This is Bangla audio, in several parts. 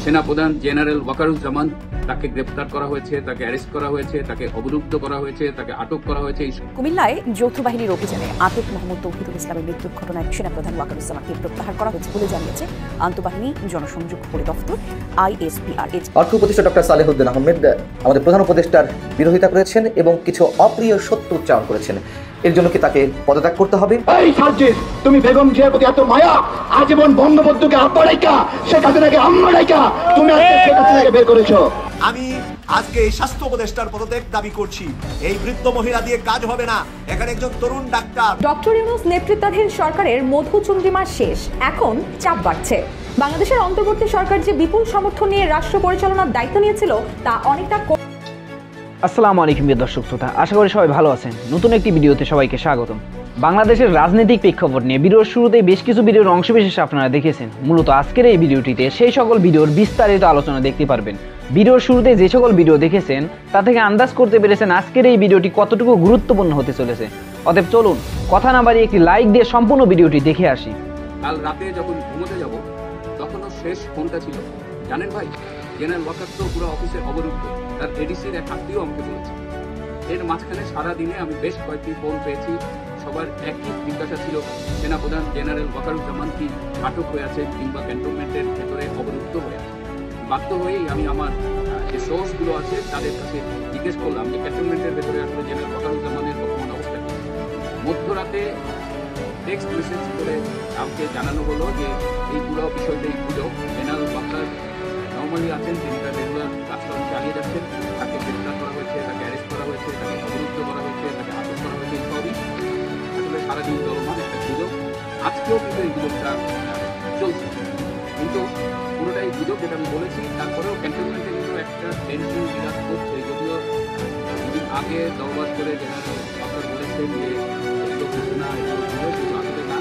সেনাপ্রধান জেনারেল ওয়াকারুজ্জামান তাকে গ্রেপ্তার করা হয়েছে, তাকে অ্যারেস্ট করা হয়েছে, তাকে অবরুদ্ধ করা হয়েছে, তাকে আটক করা হয়েছে। কুমিল্লায় যৌথ বাহিনীর অভিযানে আটক মোহাম্মদ তৌহিদুল ইসলামের মৃত্যুর ঘটনায় সেনাপ্রধান ওয়াকারুজ্জামানকে প্রত্যাহার করা হয়েছে বলে জানিয়েছে আন্তঃবাহিনী জনসংযোগ পরিদপ্তর ISPRH। অর্থ উপদেষ্টা ডক্টর সালেহুদ্দিন আহমেদ আমাদের প্রধান উপদেষ্টার বিরোধিতা করেছেন এবং কিছু অপ্রিয় সত্য উচ্চারণ করেছেন। এর জন্য কি তাকে পদত্যাগ করতে হবে? এই সার্জিস, তুমি বেগম জিয়ার প্রতি এত মায়া, আজীবন বঙ্গবন্ধুকে আব্বা ডাইকা, শেখ হাসিনাকে আম্মা ডাইকা তুমি আজকে শেখ হাসিনাকে বের করেছো। আমি আজকে এই স্বাস্থ্য উপদেষ্টার পদত্যাগ দাবি করছি। এই বৃদ্ধ মহিলা দিয়ে কাজ হবে না। এখানে একজন তরুণ ডাক্তার। ডক্টর ইউনূস নেতৃত্বাধীন সরকারের মধুচন্দ্রিমা শেষ, এখন চাপ বাড়ছে। বাংলাদেশের অন্তর্বর্তী সরকার যে বিপুল সমর্থন নিয়ে রাষ্ট্র পরিচালনার দায়িত্ব নিয়েছিল তা অনেকটা। আসসালামু আলাইকুম দর্শক শ্রোতা, আশা করি সবাই ভালো আছেন। নতুন একটি ভিডিওতে সবাইকে স্বাগতম। বাংলাদেশের রাজনৈতিক প্রেক্ষাপট নিয়ে ভিডিওর শুরুতেই বেশ কিছু ভিডিওর অংশবিশেষ আপনারা দেখেছেন। মূলত আজকের এই ভিডিওটিতে সেই সকল ভিডিওর বিস্তারিত আলোচনা দেখতে পারবেন। ভিডিওর শুরুতে যে সকল ভিডিও দেখেছেন তা থেকে আন্দাজ করতে পেরেছেন আজকের এই ভিডিওটি কতটুকু গুরুত্বপূর্ণ হতে চলেছে। অতএব চলুন কথা না বাড়িয়ে একটি লাইক দিয়ে সম্পূর্ণ ভিডিওটি দেখে আসি। কাল রাতে যখন ঘুমোতে যাব তখনও শেষ ফোনটা ছিল, জানেন ভাই, জেনারেল ওয়াকার তো পুরো অফিসে অবরুদ্ধ, তার এডিসির এক আত্মীয় আমাকে বলেছে। এর মাঝখানে সারাদিনে আমি বেশ কয়েকটি ফোন পেয়েছি। সবার একই জিজ্ঞাসা ছিল, সেনাপ্রধান জেনারেল ওয়াকারুজ্জামান কি আটক হয়ে আছে কিংবা ক্যান্টনমেন্টের ভেতরে অবরুদ্ধ হয়ে আছে। বাধ্য হয়েই আমি আমার যে সোর্সগুলো আছে তাদের কাছে জিজ্ঞেস করলাম যে ক্যান্টনমেন্টের ভেতরে আসলে জেনারেল ওয়াকারুজ্জামানের বর্তমান অবস্থা কি। মধ্যরাতে টেক্সট মেসেজ করে আমাকে জানানো হলো যে এই পুরো বিষয়টাই গুজব। জেনারেল ওয়াকার নর্মালি আছেন, তিনি তার রেগুলার কাজকর্ম চালিয়ে যাচ্ছেন। তাকে গ্রেপ্তার করা হয়েছে, তাকে অ্যারেস্ট করা হয়েছে, তাকে অবরুদ্ধ করা হয়েছে, তাকে আটক করা হয়েছে। সবই আসলে সারাদিন চলমান একটা গুজব। আজকেও কিন্তু এই গুজবটা চলছে, কিন্তু পুরোটাই গুজব যেটা আমি বলেছি। তারপরেও ক্যান্টনমেন্টে কিন্তু একটা টেনশন বিরাজ করছে। যদিও দুদিন আগে দরবার করে জেনারেল ওয়াকার বলেছেন যে এগুলো কিছু না, এগুলো গুজব, কিন্তু আসলে না।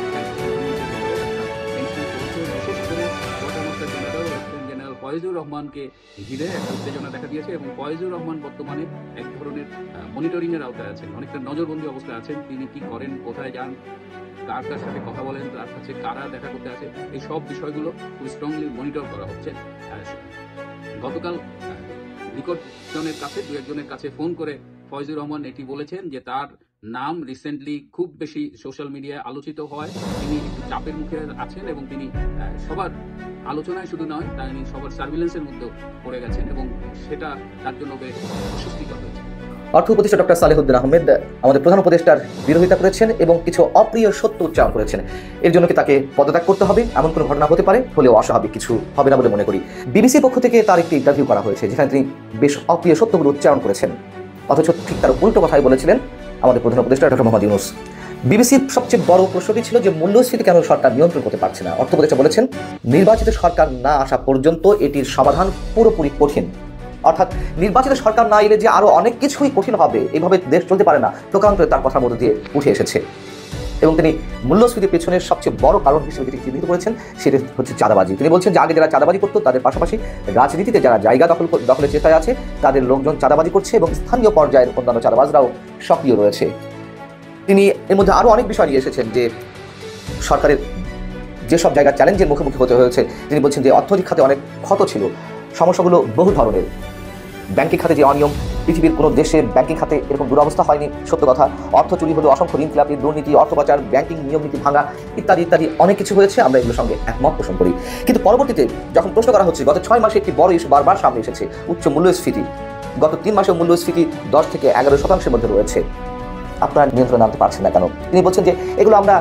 টেনশন চলছে, বিশেষ করে ওয়াটারমাস্টার জেনারেল ফয়েজুর রহমানকে ঘিরে একটা উত্তেজনা দেখা দিয়েছে এবং ফয়েজুর রহমান বর্তমানে এক ধরনের মনিটরিং এর আওতায় আছেন, অনেকটা নজরবন্দি অবস্থায় আছেন। তিনি কি করেন, কোথায় যান, কার কার সাথে কথা বলেন, তার কাছে কারা দেখা করতে আছে, এই সব বিষয়গুলো খুব স্ট্রংলি মনিটর করা হচ্ছে। গতকাল নিকটজনের কাছে, দু একজনের কাছে ফোন করে ফয়েজুর রহমান এটি বলেছেন যে তার নাম রিসেন্টলি খুব বেশি সোশ্যাল মিডিয়ায় আলোচিত হয়, তিনি একটু চাপের মুখে আছেন এবং তিনি সবার আলোচনায় শুধু নয়, তিনি সবার সার্ভিলেন্সের মধ্যেও পড়ে গেছেন এবং সেটা তার জন্য বেশ অস্বস্তিকর হয়েছে। অর্থ উপদেষ্টা ডক্টর সালেহুদ্দিন আহমেদ আমাদের প্রধান উপদেষ্টার বিরোধিতা করেছেন এবং কিছু অপ্রিয় সত্য উচ্চারণ করেছেন। এর জন্য কি তাকে পদত্যাগ করতে হবে? এমন কোনো ঘটনা হতে পারে, হলেও অস্বাভাবিক কিছু হবে না বলে মনে করি। বিবিসির পক্ষ থেকে তার একটি ইন্টারভিউ করা হয়েছে যেখানে তিনি বেশ অপ্রিয় সত্যগুলো উচ্চারণ করেছেন, অথচ ঠিক তার উল্টো কথাই বলেছিলেন আমাদের প্রধান উপদেষ্টা ডক্টর মোহাম্মদ ইউনূস। বিবিসির সবচেয়ে বড় প্রশ্নটি ছিল যে মূল্যস্ফীতি কেন সরকার নিয়ন্ত্রণ করতে পারছে না। অর্থ উপদেষ্টা বলেছেন, নির্বাচিত সরকার না আসা পর্যন্ত এটির সমাধান পুরোপুরি কঠিন। অর্থাৎ নির্বাচিত সরকার না এলে যে আরো অনেক কিছুই কঠিন হবে, এভাবে দেশ চলতে পারে না, প্রকারান্তরে তার কথার মধ্যে দিয়ে উঠে এসেছে। এবং তিনি মূল্যস্ফীতির পেছনের সবচেয়ে বড় কারণ হিসেবে যেটি চিহ্নিত করেছেন সেটি হচ্ছে চাঁদাবাজি। তিনি বলছেন যে আগে যারা চাঁদাবাজি করতো তাদের পাশাপাশি রাজনীতিতে যারা জায়গা দখলের চেষ্টায় আছে তাদের লোকজন চাঁদাবাজি করছে এবং স্থানীয় পর্যায়ের অন্যান্য চাঁদাবাজরাও সক্রিয় রয়েছে। তিনি এর মধ্যে আরও অনেক বিষয় নিয়ে এসেছেন যে সরকারের যেসব জায়গায় চ্যালেঞ্জের মুখোমুখি হতে হয়েছে। তিনি বলছেন যে অর্থনৈতিক খাতে অনেক ক্ষত ছিল, সমস্যাগুলো বহু ধরনের। ব্যাংকিং খাতে যে অনিয়ম, পৃথিবীর কোনো দেশে ব্যাংকিং খাতে এরকম দুরবস্থা হয়নি, সত্য কথা। অর্থ চুরি হলো, অসংখ্য ঋণ খেলাপি, দুর্নীতি, অর্থ পাচার, ব্যাংকিং নিয়ম নীতি ভাঙা ইত্যাদি ইত্যাদি অনেক কিছু হয়েছে। আমরা এগুলোর সঙ্গে একমত পোষণ করি। কিন্তু পরবর্তীতে যখন প্রশ্ন করা হচ্ছে, গত 6 মাসে একটি বড় ইস্যু বারবার সামনে এসেছে, উচ্চ মূল্যস্ফীতি। গত 3 মাসে মূল্যস্ফীতি 10 থেকে 11% মধ্যে রয়েছে। আপনারা নিয়ন্ত্রণে আনতে পারছেন না কেন? তিনি বলছেন যে এগুলো আমরা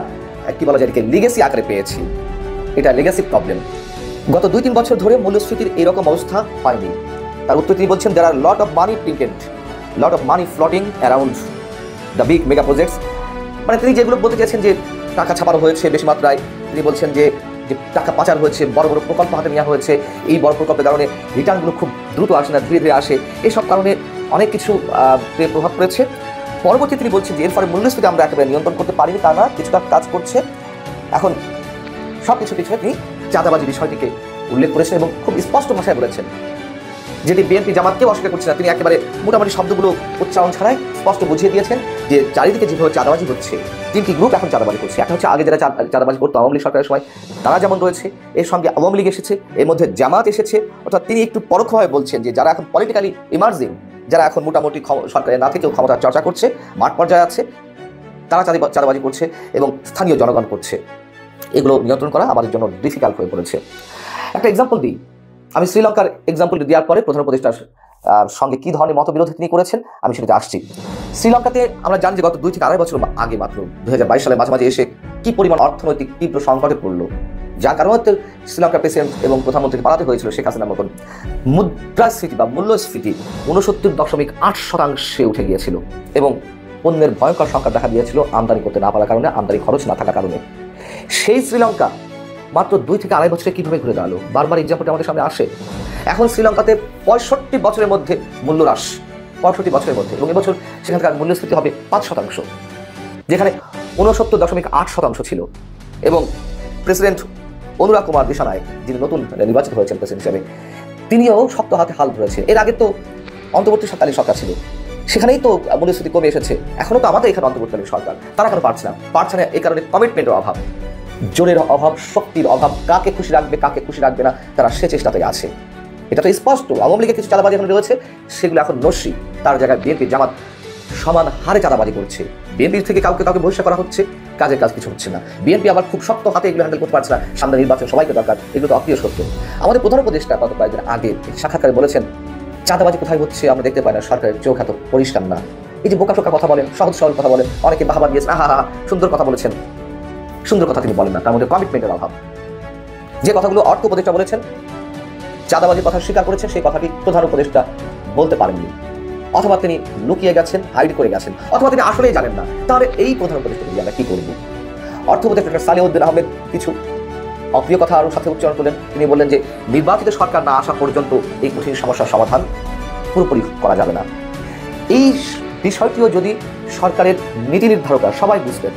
কি বলা যায়, লিগেসি আকারে পেয়েছি, এটা লেগাসি প্রবলেম। গত 2-3 বছর ধরে মূল্যস্ফীতির এরকম অবস্থা হয়নি। তার উত্তর তিনি বলছেন, there are lot of money printed, lot of money floating around the big mega projects। মানে তিনি যেগুলো বলতে চাইছেন যে টাকা ছাপানো হয়েছে বেশি মাত্রায়। তিনি বলছেন যে টাকা পাচার হয়েছে, বড় বড় প্রকল্প হাতে নেওয়া হয়েছে, এই বড় প্রকল্পের কারণে রিটার্নগুলো খুব দ্রুত আসে না, ধীরে ধীরে আসে। এসব কারণে অনেক কিছু প্রভাব পড়েছে। পরবর্তী তিনি বলছেন যে এর ফলে মূল্যস্ফীতি আমরা একেবারে নিয়ন্ত্রণ করতে পারিনি, তা না, কিছুটা কাজ করছে। এখন সব কিছু পিছনে তিনি চাঁদাবাজি বিষয়টিকে উল্লেখ করেছেন এবং খুব স্পষ্ট ভাষায় বলেছেন, যেটি বিএনপি জামাতকেও অস্বীকার করছে না। তিনি একেবারে মোটামুটি শব্দগুলো উচ্চারণ ছাড়াই স্পষ্ট বুঝিয়ে দিয়েছেন যে চারিদিকে যেভাবে চাঁদাবাজি হচ্ছে, তিনটি গ্রুপ এখন চাঁদাবাজি করছে। একটা হচ্ছে আগে যারা চাঁদাবাজি করতো আওয়ামী লীগ সরকারের সময়, তারা যেমন রয়েছে, এর সঙ্গে আওয়ামী লীগ এসেছে, এর মধ্যে জামাত এসেছে। অর্থাৎ তিনি একটু পরোক্ষভাবে বলছেন যে যারা এখন পলিটিক্যালি ইমার্জিং, যারা এখন মোটামুটি সরকারের না থেকেও ক্ষমতার চর্চা করছে, মাঠ পর্যায়ে আছে, তারা চাঁদাবাজি করছে এবং স্থানীয় জনগণ করছে। এগুলো নিয়ন্ত্রণ করা আমাদের জন্য ডিফিকাল্ট হয়ে পড়েছে। একটা এক্সাম্পল দিই, আমি শ্রীলঙ্কার এক্সাম্পল দেওয়ার পরে প্রধান উপদেষ্টার সঙ্গে কী ধরনের মতবিরোধ তিনি করেছেন আমি সেটাতে আসছি। শ্রীলঙ্কাতে আমরা জানি যে গত 2 থেকে 2.5 বছর আগে মাত্র 2022 সালের মাঝামাঝি এসে কি পরিমাণ অর্থনৈতিক তীব্র সংকটে পড়লো, যার কারণে শ্রীলঙ্কার প্রেসিডেন্ট এবং প্রধানমন্ত্রীকে পালাতে হয়েছিল শেখ হাসিনার মতন। মুদ্রাস্ফীতি বা মূল্যস্ফীতি 69.8% উঠে গিয়েছিল এবং পণ্যের ভয়ঙ্কর সংকট দেখা দিয়েছিল আমদানি করতে না পারার কারণে, আমদানি খরচ না থাকার কারণে। সেই শ্রীলঙ্কা মাত্র 2 থেকে 2.5 বছরে কীভাবে ঘুরে দাঁড়ালো, বারবার এক্সাম্পলটা আমাদের সামনে আসে। এখন শ্রীলঙ্কাতে 65 বছরের মধ্যে মূল্য হ্রাস, 65 বছরের মধ্যে, এবং এবছর সেখানকার মূল্যস্ফীতি হবে 5%, যেখানে 69.8% ছিল। এবং প্রেসিডেন্ট অনুরাগ কুমার দিশানায়ক, যিনি নতুন নির্বাচিত হয়েছেন প্রেসিডেন্ট হিসেবে, তিনিও শক্ত হাতে হাল ধরেছেন। এর আগে তো অন্তর্বর্তীকালীন সরকার ছিল, সেখানেই তো মূল্যস্ফীতি কমে এসেছে। এখনও তো আমাদের এখানে অন্তর্বর্তীকালীন সরকার, তারা কেন পারছে না? এই কারণে কমিটমেন্টের অভাব, জোরের অভাব, শক্তির অভাব। কাকে খুশি রাখবে, কাকে খুশি রাখবে না, তারা সে চেষ্টাতে আছে। এটা তো স্পষ্ট। আওয়ামী লীগের কিছু চাঁদাবাজি এখন রয়েছে, সেগুলো এখন নস্যি। তার জায়গায় বিএনপি, জামাত সমান হারে চাঁদাবাজি করছে। বিএনপির থেকে কাউকে বহিষ্কার করা হচ্ছে, কাজের কাজ কিছু হচ্ছে না। বিএনপি আবার খুব শক্ত হাতে এগুলো হ্যান্ডেল করতে পারছে না। সামনে নির্বাচন, সবাইকে দরকার, এগুলো তো অপ্রিয় সত্য। আমাদের প্রধান উপদেষ্টা গত কয়েকদিন আগে সাক্ষাৎকারে বলেছেন, চাঁদাবাজি কোথায় হচ্ছে আমরা দেখতে পাই না, সরকারের চোখ এত পরিষ্কার না। এই যে বোকা টোকা কথা বলেন, সহজ সরল কথা বলেন, অনেকে বাহাবা দিয়েছেন, সুন্দর কথা বলেছেন। সুন্দর কথা তিনি বলেন না, তার মধ্যে কমিটমেন্টের অভাব। যে কথাগুলো অর্থ উপদেষ্টা বলেছেন, চাঁদাবাজির কথা স্বীকার করেছেন, সেই কথাটি প্রধান উপদেষ্টা বলতে পারেননি, অথবা তিনি লুকিয়ে গেছেন, হাইড করে গেছেন, অথবা তিনি আসলেই জানেন না। তাহলে এই প্রধান উপদেষ্টা দিয়ে আমরা কি করব? অর্থ উপদেষ্টা ডক্টর সালেহউদ্দিন আহমেদ কিছু অপ্রিয় কথা আরও সাথে উচ্চারণ করলেন। তিনি বললেন যে নির্বাচিত সরকার না আসা পর্যন্ত এই কঠিন সমস্যার সমাধান পুরোপুরি করা যাবে না। এই বিষয়টিও যদি সরকারের নীতি নির্ধারকরা সবাই বুঝতেন,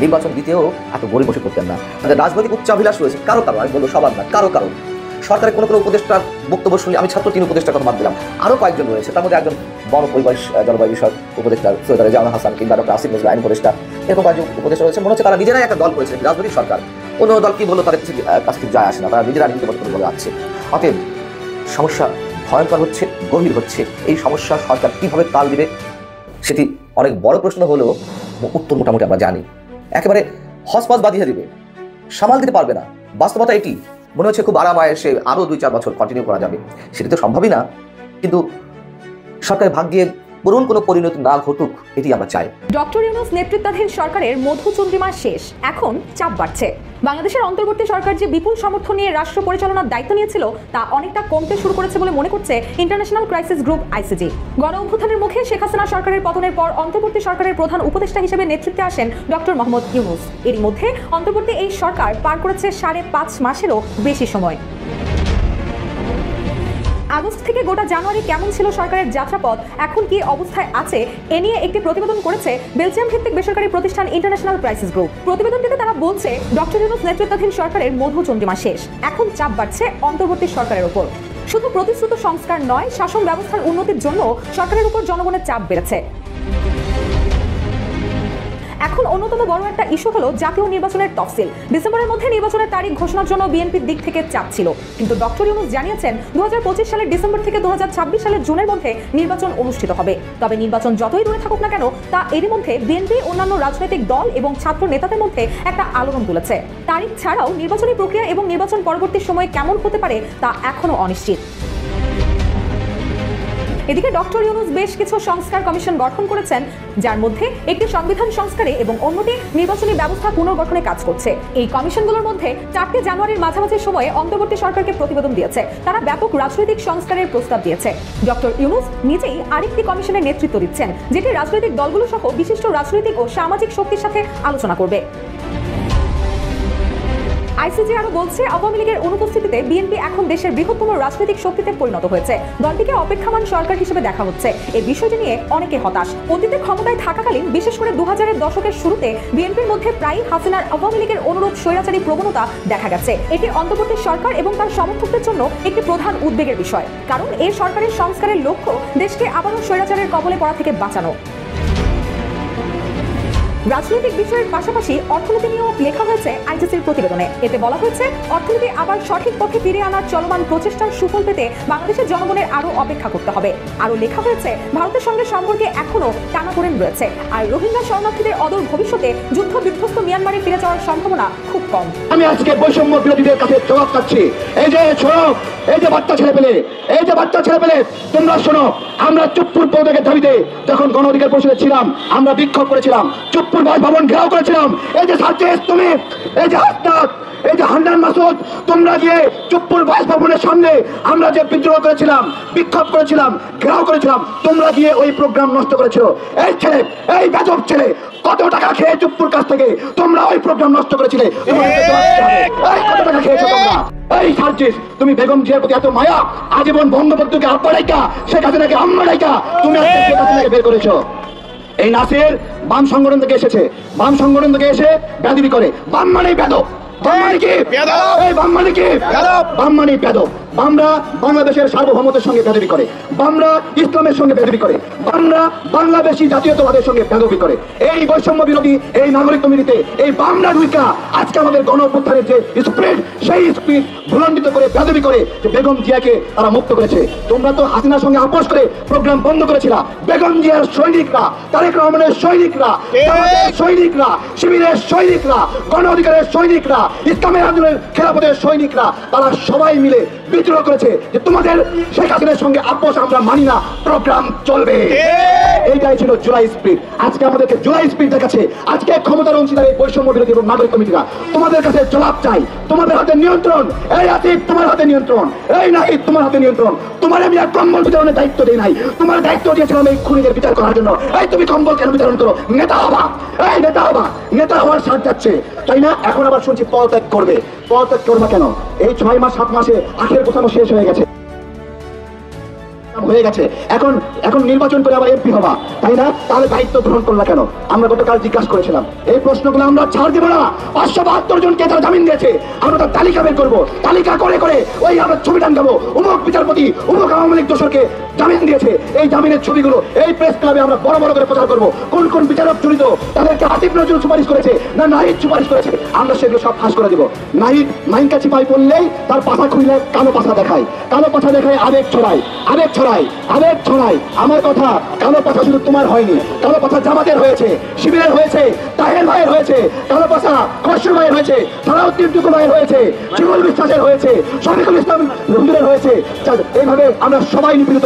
নির্বাচন দিতেও এত গড়ে বসে করতেন না। তাদের রাজনৈতিক উচ্চাভিলাষ রয়েছে কারো, আমি বলবো সবার না, কারো। সরকারের কোনো উপদেষ্টার বক্তব্য শুনি, আমি ছাত্র 3 উপদেষ্টার কথা বাদ দিলাম, আরও কয়েকজন রয়েছে। তার মধ্যে একজন বন পরিবেশ জলবায়ু বিষয়ক উপদেষ্টা সৈয়দ রেজাউল হাসান, কিংবা ডক্টর আসিফ নজরুল আইন উপদেষ্টা, এরকম কয়েকজন উপদেষ্টা রয়েছে। মনে হচ্ছে তারা নিজেরাই একটা দল করেছে, রাজনৈতিক সরকার। অন্য দল কি বললো তাদের কাছ থেকে যায় আসে না, তারা নিজেরা নিজেদের মতো বলে যাচ্ছে। অতএব সমস্যা ভয়ঙ্কর হচ্ছে, গভীর হচ্ছে। এই সমস্যা সরকার কীভাবে তাল দিবে সেটি অনেক বড় প্রশ্ন হলেও উত্তর মোটামুটি আমরা জানি। একেবারে হসপস বাঁধিয়ে দিবে, সামাল দিতে পারবে না। বাস্তবতা এটি। মনে হচ্ছে খুব আরামায়েসে আরও 2-4 বছর কন্টিনিউ করা যাবে, সেটা তো সম্ভবই না। কিন্তু সরকারের ভাগ্যে করুণ কোনো পরিণতি না ঘটুক, এটি আমরা চাই। ডক্টর ইউনূস নেতৃত্বাধীন সরকারের মধুচন্দ্রিমা শেষ, এখন চাপ বাড়ছে। বাংলাদেশের অন্তর্বর্তী সরকার যে বিপুল সমর্থন নিয়ে রাষ্ট্র পরিচালনার দায়িত্ব নিয়েছিল তা অনেকটা কমতে শুরু করেছে বলে মনে করছে ইন্টারন্যাশনাল ক্রাইসিস গ্রুপ আইসিজি। গণ অভ্যুত্থানের মুখে শেখ হাসিনা সরকারের পতনের পর অন্তর্বর্তী সরকারের প্রধান উপদেষ্টা হিসেবে নেতৃত্বে আসেন ডক্টর মোহাম্মদ ইউনূস। এরই মধ্যে অন্তর্বর্তী এই সরকার পার করেছে 5.5 মাসেরও বেশি সময়। আগস্ট থেকে গোটা জানুয়ারি কেমন ছিল সরকারের যাত্রাপথ, এখন কি অবস্থায় আছে, এ নিয়ে একটি প্রতিবেদন করেছে বেলজিয়াম ভিত্তিক বেসরকারি প্রতিষ্ঠান ইন্টারন্যাশনাল ক্রাইসিস গ্রুপ। প্রতিবেদনটিতে তারা বলছে, ডক্টর ইউনূস নেতৃত্বাধীন সরকারের মধুচন্দ্রিমা শেষ, এখন চাপ বাড়ছে অন্তর্বর্তী সরকারের উপর। শুধু প্রতিশ্রুত সংস্কার নয়, শাসন ব্যবস্থার উন্নতির জন্য সরকারের উপর জনগণের চাপ বেড়েছে। এখন অন্যতম বড় একটা ইস্যু হলো জাতীয় নির্বাচনের তফসিল। ডিসেম্বরের মধ্যে নির্বাচনের তারিখ ঘোষণার জন্য বিএনপির দিক থেকে চাপ ছিল, কিন্তু ডক্টর ইউনূস জানিয়েছেন 2025 সালের ডিসেম্বর থেকে 2026 সালের জুনের মধ্যে নির্বাচন অনুষ্ঠিত হবে। তবে নির্বাচন যতই দূরে থাকুক না কেন, তা এরই মধ্যে বিএনপি, অন্যান্য রাজনৈতিক দল এবং ছাত্র নেতাদের মধ্যে একটা আলোড়ন তুলেছে। তারিখ ছাড়াও নির্বাচনী প্রক্রিয়া এবং নির্বাচন পরবর্তী সময়ে কেমন হতে পারে তা এখনো অনিশ্চিত। এদিকে ডক্টর ইউনূস বেশ কিছু সংস্কার কমিশন গঠন করেছেন, যার মধ্যে একটি সংবিধান সংস্কারে এবং অন্যটি নির্বাচনী ব্যবস্থা পুনর্গঠনে কাজ করছে। এই কমিশনগুলোর মধ্যে 4 জানুয়ারির মাঝামাঝি সময়ে অন্তর্বর্তী সরকারকে প্রতিবেদন দিয়েছে। তারা ব্যাপক রাজনৈতিক সংস্কারের প্রস্তাব দিয়েছে। ডক্টর ইউনূস নিজেই আরেকটি কমিশনের নেতৃত্ব দিচ্ছেন, যেটি রাজনৈতিক দলগুলো সহ বিশিষ্ট রাজনৈতিক ও সামাজিক শক্তির সাথে আলোচনা করবে। আইসিজি আরো বলছে, আওয়ামী লীগের অনুপস্থিতিতে বিএনপি এখন দেশের বৃহত্তম রাজনৈতিক শক্তিতে পরিণত হয়েছে। দলটিকে অপেক্ষমান সরকার হিসেবে দেখা হচ্ছে। এই বিষয়টি নিয়ে অনেকে হতাশ। অতীতে ক্ষমতায় থাকাকালীন, বিশেষ করে 2000-এর দশকের শুরুতে বিএনপির মধ্যে প্রায়ই হাসিনার আওয়ামী লীগের অনুরূপ স্বৈরাচারী প্রবণতা দেখা গেছে। এটি অন্তর্বর্তী সরকার এবং তার সমর্থকদের জন্য একটি প্রধান উদ্বেগের বিষয়, কারণ এই সরকারের সংস্কারের লক্ষ্য দেশকে আবারও স্বৈরাচারের কবলে পড়া থেকে বাঁচানো। রাজনৈতিক বিষয়ের পাশাপাশি অর্থনীতি নিয়েও লেখা হয়েছে আইটিসির প্রতিবেদনে। এতে বলা হয়েছে অর্থনীতি আবার সঠিক পথে ফিরিয়ে আনার চলমান প্রচেষ্টার সুফল পেতে বাংলাদেশের জনগণের আরও অপেক্ষা করতে হবে। আরও লেখা হয়েছে ভারতের সঙ্গে সম্পর্কে এখনও টানাপোড়েন রয়েছে, আর রোহিঙ্গা শরণার্থীদের অদূর ভবিষ্যতে যুদ্ধ বিধ্বস্ত মিয়ানমারে ফিরে যাওয়ার সম্ভাবনা খুব কম। আমি আজকে বৈষম্য বিরোধীদের কাছে জবাব চাচ্ছি। এই যে শোনো, এই যে বাচ্চা ছেলে পেলে, তোমরা শোনো, আমরা চুপ্পুর পদত্যাগের দাবিতে যখন গণ অধিকার পরিষদে ছিলাম, আমরা বিক্ষোভ করেছিলাম, চুপ্পুর বাসভবন ঘেরাও করেছিলাম। এই যে সার্জেস, তুমি, এই যে হাসনাত, এই যে হান্নান মাসুদ, তোমরা গিয়ে চুপ্পুর বাসভবনের সামনে আমরা যে বিদ্রোহ করেছিলাম, বিক্ষোভ করেছিলাম, ঘেরাও করেছিলাম, তোমরা গিয়ে ওই প্রোগ্রাম নষ্ট করেছো। এই ছেলে, এই বেজব ছেলে, কত টাকা খেয়ে চুপ্পুর কাছ থেকে তোমরা ওই প্রোগ্রাম নষ্ট করেছিলে? কত টাকা খেয়েছো তোমরা? এই সার্জিস, তুমি বেগম জিয়ার প্রতি এত মায়া, আজীবন বঙ্গবন্ধুকে আব্বা ডাইকা, শেখ হাসিনাকে আম্মা ডাইকা তুমি আজকে শেখ হাসিনাকে বের করেছো। এই নাসির বাম সংগঠন থেকে এসেছে, বাম সংগঠন থেকে এসে বেয়াদবি করে। বাম মানে বেদব, বাম মানে কি? এই বাম মানে কি? বাম মানে বেদব। বামরা বাংলাদেশের সার্বভৌমত্বের সঙ্গে বেয়াদবি করে, বামরা ইসলামের সঙ্গে বেয়াদবি করে, বামরা বাংলাদেশী জাতীয়তাবাদের সঙ্গে বেয়াদবি করে। এই বৈষম্য বিরোধী এই নাগরিক কমিটিতে এই বামরা ঢুইকা আজকে আমাদের গণ অভ্যুত্থানের যে স্পিরিট, সেই স্পিরিট ভুলণ্ডিত করে বেয়াদবি করে যে বেগম জিয়াকে তারা মুক্ত করেছে। তোমরা তো হাসিনার সঙ্গে আপোষ করে প্রোগ্রাম বন্ধ করেছিলা। বেগম জিয়ার সৈনিকরা, তারেক রহমানের সৈনিকরা, সৈনিকরা, শিবিরের সৈনিকরা, গণ অধিকারের সৈনিকরা, ইসলামের আন্দোলনের খেলাফতের সৈনিকরা, তারা সবাই মিলে বিদ্রোহ করেছে যে তোমাদের শেখ হাসিনার সঙ্গে আপোষ আমরা মানি না, প্রোগ্রাম চলবে। এইটাই ছিল জুলাই স্পিরিট। আজকে আমাদেরকে জুলাই স্পিরিট দেখাচ্ছে। আজকে ক্ষমতার অংশীদার এই বৈষম্য বিরোধী এবং নাগরিক কমিটিরা তোমাদের কাছে জবাব চাই। তোমাদের হাতে নিয়ন্ত্রণ, এই আসিফ তোমার হাতে নিয়ন্ত্রণ, এই নাহিদ তোমার হাতে নিয়ন্ত্রণ। তোমার আমি আর কম্বল বিতরণের দায়িত্ব দিই নাই, তোমার দায়িত্ব দিয়েছিলাম এই খুনিদের বিচার করার জন্য। এই তুমি কম্বল কেন বিতরণ করো? নেতা হবা, এই নেতা হবা, নেতা হওয়ার সাথ যাচ্ছে, তাই না? এখন আবার শুনছি পদত্যাগ করবে। পদত্যাগ করবে কেন? এই 6 মাস 7 মাসে আখের গোছানো শেষ হয়ে গেছে, এখন নির্বাচন করে আবার এমপি হবা, তাই না? তাহলে দায়িত্ব গ্রহণ করলা কেন? আমরা গতকাল জিজ্ঞাসা করেছিলাম, এই প্রশ্নগুলো আমরা ছাড় দেবো না। 572 জনকে তারা জামিন দিয়েছে, আমরা তার তালিকা বের করবো, তালিকা করে করে ওই আমরা ছবি টাঙ্গাবো, অমুক বিচারপতি, অমুক আওয়ামী লীগ দোষরকে জামিন দিয়েছে। এই জামিনের ছবিগুলো এই প্রেস ক্লাবে আমরা বড় বড় করে প্রচার করবো। কোন কোন বিচারক জড়িত, তাদেরকে আসিফ নজরুল সুপারিশ করেছে না নাহিদ সুপারিশ করেছে, আমরা সেগুলো সব ফাঁস করে দেবো। নাহিদ মাইনকা চিপাই পড়লেই তার পাশা খুললে কালো পাশা দেখায়, কালো পাশা দেখায় আবেগ ছড়ায়, আবেগ ছড়ায়। আমার কথা, কালো পাশা শুধু তোমার হয়নি, কালো পাশা জামাতের হয়েছে, শিবিরের হয়েছে, তাহের ভাইয়ের হয়েছে, কালো পাশা খসরু ভাইয়ের হয়েছে, সালাউদ্দিন টুকু ভাইয়ের হয়েছে, শিমুল বিশ্বাসের হয়েছে, শফিকুল ইসলাম রহমতুল্লাহের হয়েছে। এইভাবে আমরা সবাই নিপীড়িত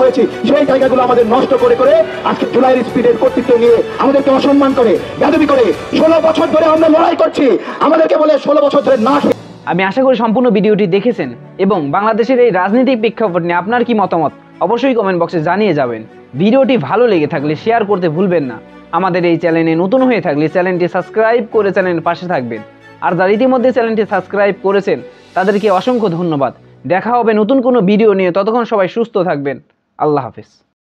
হয়েছি। সেই জায়গাগুলো আমাদের নষ্ট করে করে আজকে জুলাইয়ের স্পিডের কর্তৃত্ব নিয়ে আমাদেরকে অসম্মান করে, বেয়াদবি করে। 16 বছর ধরে আমরা লড়াই করছি, আমাদেরকে বলে 16 বছর ধরে না খেয়ে। আমি আশা করি সম্পূর্ণ ভিডিওটি দেখেছেন এবং বাংলাদেশের এই রাজনৈতিক প্রেক্ষাপট নিয়ে আপনার কি মতামত অবশ্যই কমেন্ট বক্সে জানিয়ে যাবেন। ভিডিওটি ভালো লেগে থাকলে শেয়ার করতে ভুলবেন না। আমাদের এই চ্যানেলে নতুন হয়ে থাকলে চ্যানেলটি সাবস্ক্রাইব করে চ্যানেলের পাশে থাকবেন। আর যারা ইতিমধ্যে চ্যানেলটি সাবস্ক্রাইব করেছেন তাদেরকে অসংখ্য ধন্যবাদ। দেখা হবে নতুন কোনো ভিডিও নিয়ে, ততক্ষণ সবাই সুস্থ থাকবেন। আল্লাহ হাফেজ।